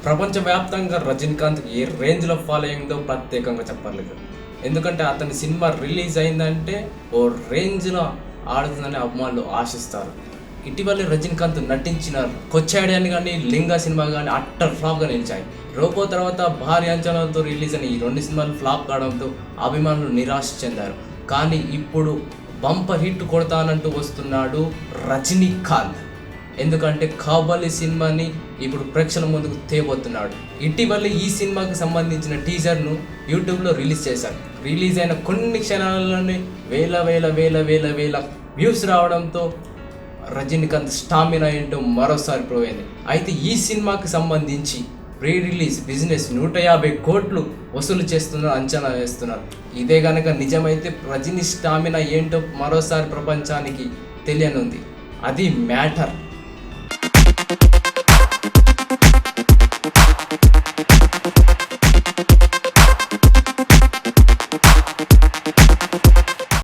ప్రపంచవ్యాప్తంగా రజనీకాంత్ ఏ రేంజ్లో ఫాలో అయిందో ప్రత్యేకంగా చెప్పలేదు. ఎందుకంటే అతని సినిమా రిలీజ్ అయిందంటే ఓ రేంజ్లో ఆడుతుందని అభిమానులు ఆశిస్తారు. ఇటీవల రజనీకాంత్ నటించిన కొచ్చాడని కానీ లింగా సినిమా కానీ అట్టర్ ఫ్లాప్గా నిలిచాయి. రోబో తర్వాత భారీ అంచనాలతో రిలీజ్ అయిన ఈ 2 సినిమాలు ఫ్లాప్ కావడంతో అభిమానులు నిరాశ చెందారు. కానీ ఇప్పుడు బంపర్ హిట్ కొడతానంటూ వస్తున్నాడు రజనీకాంత్. ఎందుకంటే బాహుబలి సినిమాని ఇప్పుడు ప్రేక్షకుల ముందుకు తేబోతున్నాడు. ఇటీవల ఈ సినిమాకి సంబంధించిన టీజర్ను యూట్యూబ్లో రిలీజ్ చేశారు. రిలీజ్ అయిన కొన్ని క్షణాలలోనే వేల వ్యూస్ రావడంతో రజనీకాంత్ స్టామినా ఏంటో మరోసారి ప్రూవ్ అయింది. అయితే ఈ సినిమాకి సంబంధించి ప్రీ రిలీజ్ బిజినెస్ 150 కోట్లు వసూలు చేస్తున్నారు అంచనా వేస్తున్నారు. ఇదే కనుక నిజమైతే రజనీ స్టామినా ఏంటో మరోసారి ప్రపంచానికి తెలియనుంది. అది మ్యాటర్.